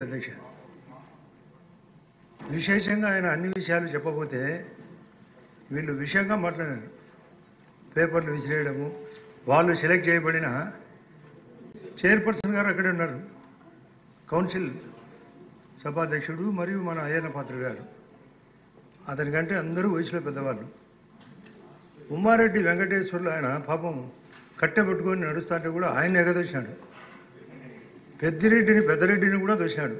అధ్యక్ష విశేషంగా ఆయన అన్ని విషయాలు చెప్పబోతే వీళ్ళు విషయంగా మాట్లాడారు. పేపర్లు విసిరేయడము, వాళ్ళు సెలెక్ట్ చేయబడిన చైర్పర్సన్ గారు అక్కడే ఉన్నారు, కౌన్సిల్ సభాధ్యక్షుడు మరియు మన అయ్యన్న పాత్ర గారు, అతనికంటే అందరూ వయసులో పెద్దవాళ్ళు. ఉమ్మారెడ్డి వెంకటేశ్వర్లు ఆయన పాపం కట్టెపెట్టుకొని నడుస్తుంటే కూడా ఆయన ఎగదోసినాడు, పెద్దరెడ్డిని కూడా దోసినాడు.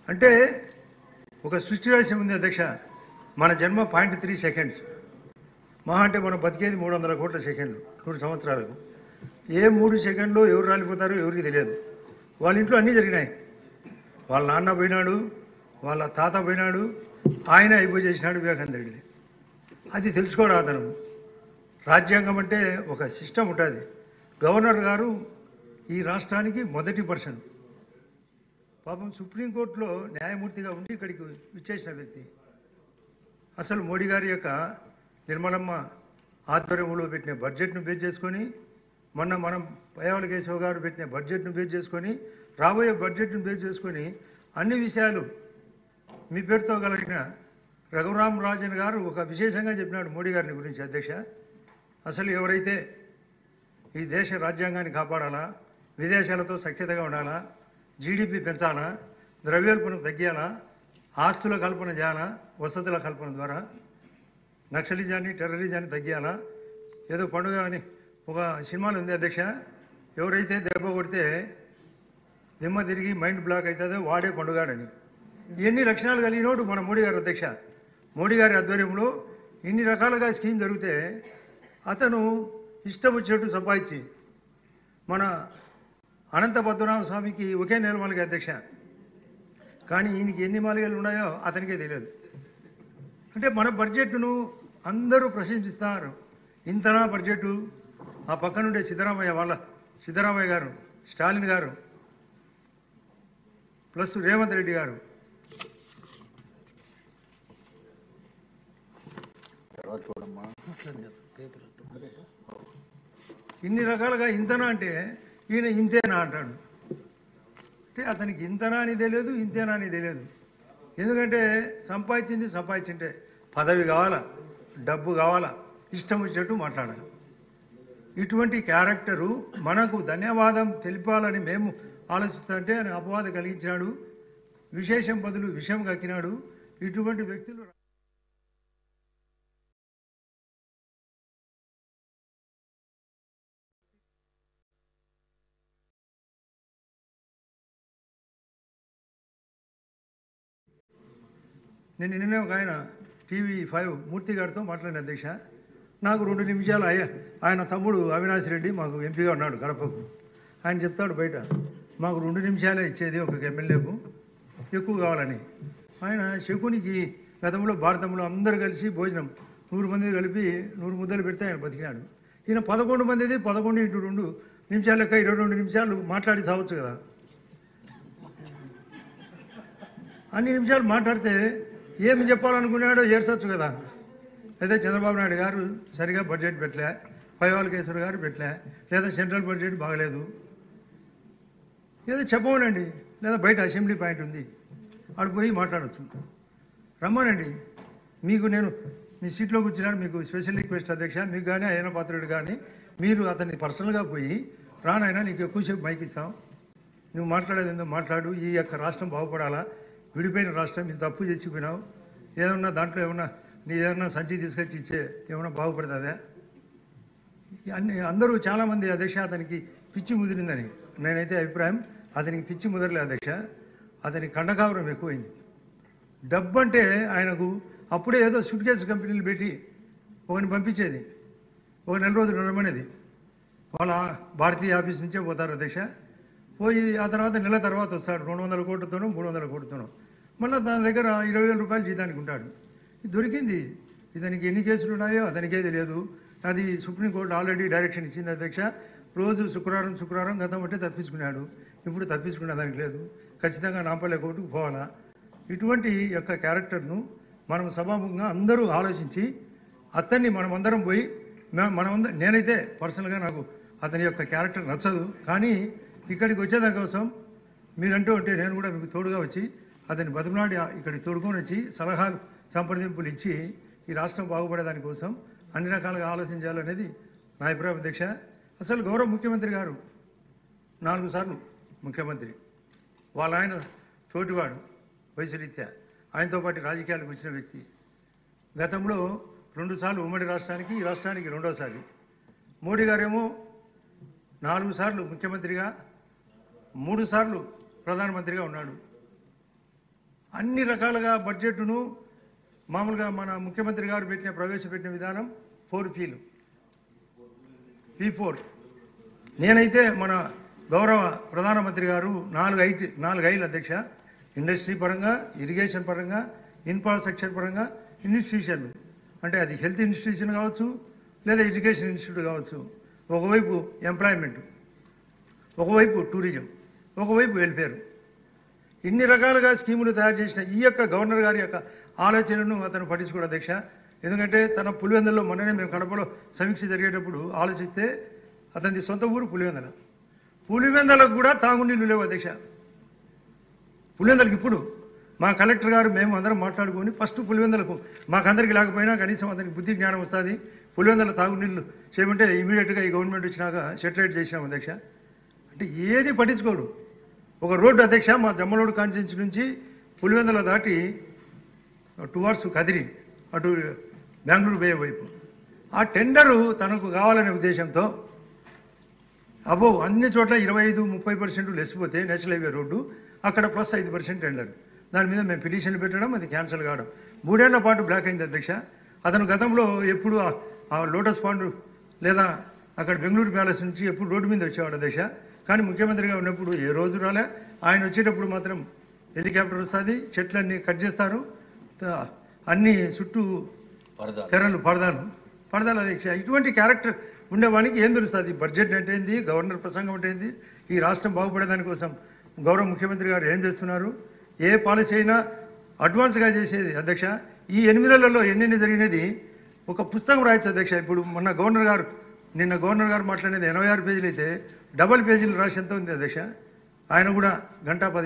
అంటే ఒక సృష్టి రహస్యం ఉంది అధ్యక్ష. మన జన్మ 0.3 సెకండ్స్ మహా అంటే మనం బతికేది 300 కోట్ల సెకండ్లు 100 సంవత్సరాలకు. ఏ 3 సెకండ్లో ఎవరు రాలిపోతారో ఎవరికి తెలియదు. వాళ్ళ ఇంట్లో అన్నీ జరిగినాయి. వాళ్ళ నాన్న పోయినాడు, వాళ్ళ తాత పోయినాడు, ఆయన అయిపోయి చేసినాడు వివేకానంద రెడ్డి. అది తెలుసుకోవడం అతను. రాజ్యాంగం అంటే ఒక సిస్టమ్ ఉంటుంది. గవర్నర్ గారు ఈ రాష్ట్రానికి మొదటి పర్సన్. పాపం సుప్రీంకోర్టులో న్యాయమూర్తిగా ఉండి ఇక్కడికి విచ్చేసిన వ్యక్తి. అసలు మోడీ గారి యొక్క నిర్మలమ్మ ఆధ్వర్యంలో పెట్టిన బడ్జెట్ను బేస్ చేసుకొని, మొన్న మనం పయ్యావుల కేశవ్ గారు పెట్టిన బడ్జెట్ను బేస్ చేసుకొని, రాబోయే బడ్జెట్ను బేస్ చేసుకొని అన్ని విషయాలు మీ పేరుతో కలిగిన రఘురామ్ రాజన్ గారు ఒక విశేషంగా చెప్పినాడు మోడీ గారిని గురించి. అధ్యక్ష, అసలు ఎవరైతే ఈ దేశ రాజ్యాంగాన్ని కాపాడాలా, విదేశాలతో సఖ్యతగా ఉండాలా, జీడిపి పెంచాలా, ద్రవ్యోల్బణం తగ్గియాలా, ఆస్తుల కల్పన చేయాలా, వసతుల కల్పన ద్వారా నక్సలిజాన్ని టెర్రరిజాన్ని తగ్గియాలా. ఏదో పండుగ అని ఒక సినిమాలో ఉంది అధ్యక్ష, ఎవరైతే దెబ్బ కొడితే దిమ్మ తిరిగి మైండ్ బ్లాక్ అవుతుందో వాడే పండుగాడని. ఎన్ని లక్షణాలు కలిగినోడు మన మోడీ గారు అధ్యక్ష. మోడీ గారి ఆధ్వర్యంలో ఇన్ని రకాలుగా స్కీమ్ జరిగితే అతను ఇష్టం వచ్చినట్టు సంపాదించి మన అనంత పద్మనాభ స్వామికి ఒకే నెలమాలిక అధ్యక్ష, కానీ ఈయనకి ఎన్ని మాలికలు ఉన్నాయో అతనికే తెలియదు. అంటే మన బడ్జెట్ను అందరూ ప్రశంసిస్తారు. ఇంతనా బడ్జెట్. ఆ పక్కనుండే సిద్ధరామయ్య గారు, స్టాలిన్ గారు ప్లస్ రేవంత్ రెడ్డి గారు ఇన్ని రకాలుగా ఇంతనా అంటే ఈయన ఇంతేనా అంటాడు. అంటే అతనికి ఇంతనా అని తెలియదు, ఇంతేనా అని తెలియదు. ఎందుకంటే సంపాదించింటే పదవి కావాలా, డబ్బు కావాలా, ఇష్టం వచ్చినట్టు మాట్లాడాలి. ఇటువంటి క్యారెక్టరు మనకు ధన్యవాదం తెలిపాలని మేము ఆలోచిస్తుంటే ఆయన అపవాదం కలిగించినాడు, విశేషం బదులు విషయం కక్కినాడు. ఇటువంటి వ్యక్తులు నేను నిన్నే ఒక ఆయన TV5 మూర్తి గారితో మాట్లాడిన అధ్యక్ష. నాకు 2 నిమిషాలు ఆయన తమ్ముడు అవినాష్ రెడ్డి మాకు ఎంపీగా ఉన్నాడు కడపకు. ఆయన చెప్తాడు బయట, మాకు 2 నిమిషాలే ఇచ్చేది ఒక ఎమ్మెల్యేకు, ఎక్కువ కావాలని. ఆయన శకునికి గతంలో భారతంలో అందరూ కలిసి భోజనం 100 మంది కలిపి 100 ముద్దలు పెడితే ఆయన బతికినాడు. ఈయన 11 మందిది 11 × 2 నిమిషాలు లెక్క 22 నిమిషాలు మాట్లాడి సావచ్చు కదా. అన్ని నిమిషాలు మాట్లాడితే ఏమి చెప్పాలనుకున్నాడో ఏర్చచ్చు కదా. అయితే చంద్రబాబు నాయుడు గారు సరిగా బడ్జెట్ పెట్టలే, పయ్యావుల కేశవ్ గారు పెట్టలే, లేదా సెంట్రల్ బడ్జెట్ బాగలేదు, ఏదో చెప్పమనండి. లేదా బయట అసెంబ్లీ పాయింట్ ఉంది, అక్కడ పోయి మాట్లాడచ్చు. రమ్మనండి. మీకు నేను మీ సీట్లో కూర్చున్నాను, మీకు స్పెషల్ రిక్వెస్ట్ అధ్యక్ష, మీకు కానీ అయ్యన్న పాత్రుడు కానీ మీరు అతన్ని పర్సనల్గా పోయి, రానైనా నీకు ఎక్కువసేపు మైక్ ఇస్తాం, నువ్వు మాట్లాడేది ఏందో మాట్లాడు, ఈ యొక్క రాష్ట్రం బాగుపడాలా, విడిపోయిన రాష్ట్రం, ఇంత తప్పు చేసిపోయినావు, ఏమన్నా దాంట్లో ఏమన్నా సంచి తీసుకొచ్చి ఇచ్చే ఏమన్నా బాగుపడుతుందా? అందరూ చాలామంది అధ్యక్ష అతనికి పిచ్చి ముదిరిందని నేనైతే అభిప్రాయం. అతనికి పిచ్చి ముదరలే అధ్యక్ష, అతనికి కండకావరం ఎక్కువైంది. డబ్బు అంటే ఆయనకు అప్పుడే ఏదో సూట్ కేసు కంపెనీలు పెట్టి ఒకరిని పంపించేది, ఒక నెల రోజులు నడమనేది. వాళ్ళ భారతీయ ఆఫీస్ నుంచే పోతారు అధ్యక్ష. పోయి ఆ తర్వాత నెల తర్వాత వస్తాడు 200 కోట్లతోనో 300 కోట్లతోనో. మళ్ళీ దాని దగ్గర 20,000 రూపాయలు జీతానికి ఉంటాడు. ఇది దొరికింది. ఇతనికి ఎన్ని కేసులు ఉన్నాయో అతనికే తెలియదు. అది సుప్రీంకోర్టు ఆల్రెడీ డైరెక్షన్ ఇచ్చింది అధ్యక్ష. రోజు శుక్రవారం గతం బట్టే తప్పించుకున్నాడు. ఇప్పుడు తప్పించుకునే దానికి లేదు, ఖచ్చితంగా నాంపల్లె కోర్టుకు పోవాలా. ఇటువంటి యొక్క క్యారెక్టర్ను మనం సభాముఖంగా అందరూ ఆలోచించి అతన్ని మనమందరం పోయి నేనైతే పర్సనల్గా నాకు అతని యొక్క క్యారెక్టర్ నచ్చదు, కానీ ఇక్కడికి వచ్చేదానికోసం మీరంటూ ఉంటే నేను కూడా మీకు తోడుగా వచ్చి అతన్ని బతుకునాడి ఇక్కడికి తోడుకొని వచ్చి సలహాలు సంప్రదింపులు ఇచ్చి ఈ రాష్ట్రం బాగుపడేదాని కోసం అన్ని రకాలుగా ఆలోచించాలనేది నా అభిప్రాయం అధ్యక్ష. అసలు గౌరవ ముఖ్యమంత్రి గారు 4 సార్లు ముఖ్యమంత్రి, వాళ్ళ ఆయన తోటివాడు వయసు రీత్యా, ఆయనతో పాటు రాజకీయాలకు వచ్చిన వ్యక్తి. గతంలో 2 సార్లు ఉమ్మడి రాష్ట్రానికి, ఈ రాష్ట్రానికి 2వ సారి. మోడీ గారేమో 4 సార్లు ముఖ్యమంత్రిగా, 3 సార్లు ప్రధానమంత్రిగా ఉన్నాడు. అన్ని రకాలుగా బడ్జెట్ను మామూలుగా మన ముఖ్యమంత్రి గారు ప్రవేశపెట్టిన విధానం 4Pలు, P4. నేనైతే మన గౌరవ ప్రధానమంత్రి గారు 4 ఐలు అధ్యక్ష, ఇండస్ట్రీ పరంగా, ఇరిగేషన్ పరంగా, ఇన్ఫ్రాస్ట్రక్చర్ పరంగా, ఇన్స్టిట్యూషన్లు అంటే అది హెల్త్ ఇన్స్టిట్యూషన్ కావచ్చు లేదా ఎడ్యుకేషన్ ఇన్స్టిట్యూట్ కావచ్చు, ఒకవైపు ఎంప్లాయ్మెంట్, ఒకవైపు టూరిజం, ఒకవైపు వెల్ఫేర్, ఇన్ని రకాలుగా స్కీములు తయారు చేసిన ఈ యొక్క గవర్నర్ గారి యొక్క ఆలోచనను అతను పట్టించుకోడు అధ్యక్ష. ఎందుకంటే తన పులివెందుల్లో మొన్ననే మేము కడపలో సమీక్ష జరిగేటప్పుడు ఆలోచిస్తే అతని సొంత ఊరు పులివెందల. పులివెందలకు కూడా తాగునీళ్ళు లేవు అధ్యక్ష. పులివెందలకు ఇప్పుడు మా కలెక్టర్ గారు మేము అందరం మాట్లాడుకొని ఫస్ట్ పులివెందలకు మాకందరికి లేకపోయినా కనీసం అతనికి బుద్ధి జ్ఞానం వస్తుంది, పులివెందల తాగునీళ్ళు చేయమంటే ఇమీడియట్గా ఈ గవర్నమెంట్ వచ్చినాక సెటిలైట్ చేసినాం అధ్యక్ష. అంటే ఏది పట్టించుకోడు. ఒక రోడ్డు అధ్యక్ష, మా జమ్మలోడు కాన్స్టిట్యూన్సీ నుంచి పులివెందల దాటి టువార్డ్స్ కదిరి అటు బెంగళూరు పోయే వైపు ఆ టెండరు తనకు కావాలనే ఉద్దేశంతో అన్ని చోట్ల 25-30% లెసిపోతే నేషనల్ హైవే రోడ్డు అక్కడ ప్లస్ 5% టెండర్. దాని మీద మేము పిటిషన్లు పెట్టడం, అది క్యాన్సిల్ కావడం 3 ఏళ్ల పాటు బ్లాక్ అయింది అధ్యక్ష. అతను గతంలో ఎప్పుడు ఆ లోటస్ పాండ్ లేదా అక్కడ బెంగళూరు ప్యాలెస్ నుంచి ఎప్పుడు రోడ్డు మీద వచ్చేవాడు అధ్యక్ష. కానీ ముఖ్యమంత్రిగా ఉన్నప్పుడు ఏ రోజు రాలే. ఆయన వచ్చేటప్పుడు మాత్రం హెలికాప్టర్ వస్తుంది, చెట్లన్నీ కట్ చేస్తారు, అన్ని చుట్టూ తెరలు పరదాలు అధ్యక్ష. ఇటువంటి క్యారెక్టర్ ఉండేవానికి ఏం తెలుస్తుంది? బడ్జెట్ అంటే ఏంది, గవర్నర్ ప్రసంగం అంటే ఏంది, ఈ రాష్ట్రం బాగుపడేదానికోసం గౌరవ ముఖ్యమంత్రి గారు ఏం చేస్తున్నారు, ఏ పాలసీ అయినా అడ్వాన్స్గా చేసేది అధ్యక్ష. ఈ 8 నెలల్లో ఎన్నెన్ని జరిగినది ఒక పుస్తకం రాయొచ్చు అధ్యక్ష. ఇప్పుడు నిన్న గవర్నర్ గారు మాట్లాడేది 86 పేజీలు అయితే డబల్ పేజీలు రాసి ఎంత ఉంది అధ్యక్ష. ఆయన కూడా 1:10